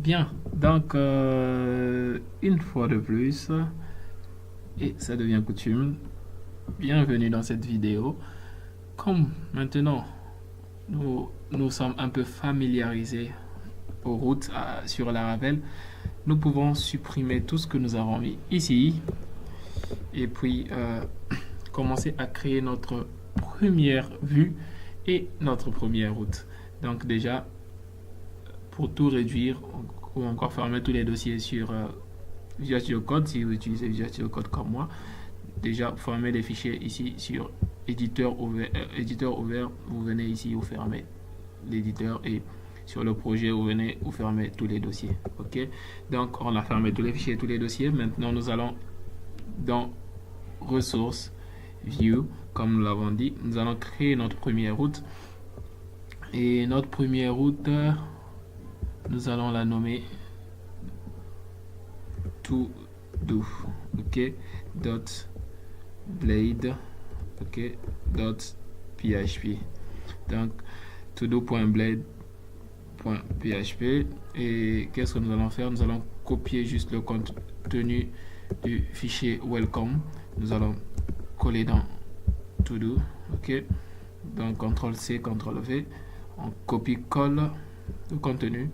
Bien, donc une fois de plus, et ça devient coutume, bienvenue dans cette vidéo. Comme maintenant nous sommes un peu familiarisés aux routes sur Laravel, nous pouvons supprimer tout ce que nous avons mis ici et puis commencer à créer notre première vue et notre première route. Donc déjà, pour tout réduire ou encore fermer tous les dossiers sur Visual Studio Code, si vous utilisez Visual Studio Code comme moi, déjà fermez les fichiers ici sur éditeur ouvert, vous venez ici, vous fermez l'éditeur et sur le projet, vous venez, vous fermez tous les dossiers. Ok, donc on a fermé tous les fichiers, tous les dossiers. Maintenant, nous allons dans ressources, view, comme nous l'avons dit, nous allons créer notre première route. Et notre première route, nous allons la nommer to do, ok, dot blade, ok, dot php. Donc to do.blade.php. Et qu'est-ce que nous allons faire? Nous allons copier juste le contenu du fichier welcome. Nous allons coller dans to do, ok. Donc CTRL C, CTRL V, on copie-colle le contenu.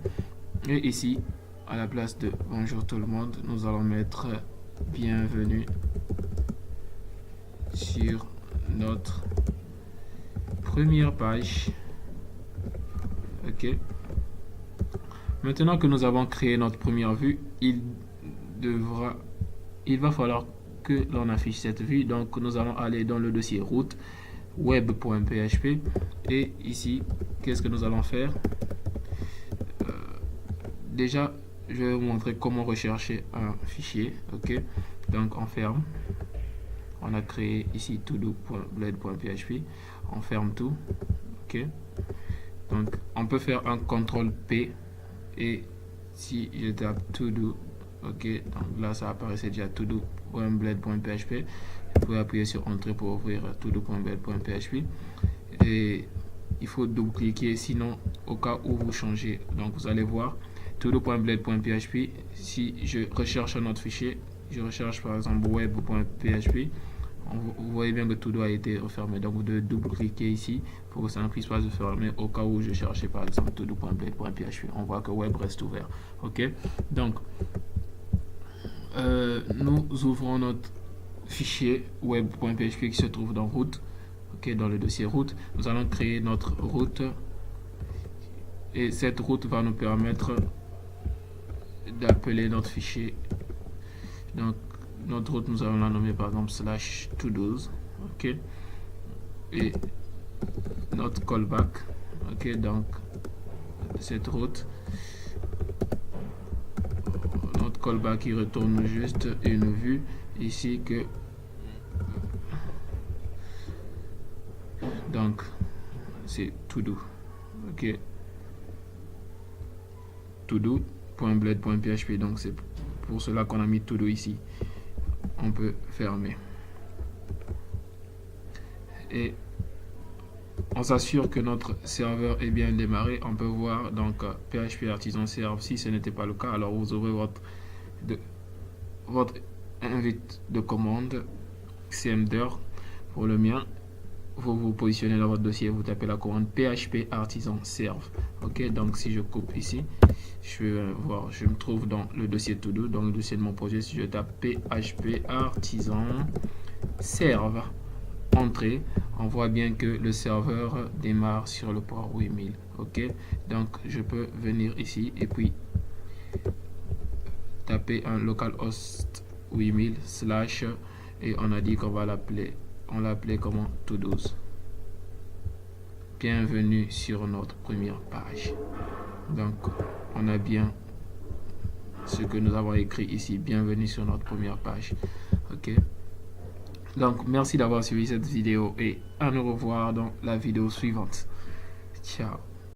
Et ici, à la place de bonjour tout le monde, nous allons mettre bienvenue sur notre première page. Ok. Maintenant que nous avons créé notre première vue, il va falloir que l'on affiche cette vue. Donc nous allons aller dans le dossier route web.php et ici, qu'est-ce que nous allons faire? Déjà, je vais vous montrer comment rechercher un fichier. Ok, donc on ferme. On a créé ici todo.blade.php. On ferme tout. Ok, donc on peut faire un CTRL P et si je tape todo, ok, donc là ça apparaissait déjà todo.blade.php. Vous pouvez appuyer sur entrée pour ouvrir todo.blade.php et il faut double-cliquer, sinon au cas où vous changez, donc vous allez voir todo.blade.php. Si je recherche un autre fichier, je recherche par exemple web.php, vous voyez bien que todo a été refermé, donc vous devez double-cliquer ici pour que ça ne puisse pas se fermer au cas où je cherchais par exemple todo.blade.php. On voit que web reste ouvert. Ok, donc nous ouvrons notre fichier web.php qui se trouve dans route. Ok, dans le dossier route, nous allons créer notre route et cette route va nous permettre d'appeler notre fichier. Donc notre route, nous allons la nommer par exemple slash to-dos. Ok, et notre callback. Ok, donc cette route, notre callback il retourne juste une vue ici que donc c'est to do. Ok, to do.blade.php, donc c'est pour cela qu'on a mis to do ici. On peut fermer et on s'assure que notre serveur est bien démarré. On peut voir donc PHP Artisan Serve. Si ce n'était pas le cas, alors vous ouvrez votre invite de commande cmder. Pour le mien, vous positionnez dans votre dossier, vous tapez la commande PHP Artisan Serve. Ok, donc si je coupe ici, je vais voir, je me trouve dans le dossier to do, dans le dossier de mon projet. Si je tape PHP Artisan Serve, entrée, on voit bien que le serveur démarre sur le port 8000. Ok, donc je peux venir ici et puis taper un localhost 8000 slash et on a dit qu'on va l'appeler, on l'appelait comment? To-dos. Bienvenue sur notre première page. Donc on a bien ce que nous avons écrit ici, bienvenue sur notre première page. Ok, donc merci d'avoir suivi cette vidéo et à nous revoir dans la vidéo suivante. Ciao.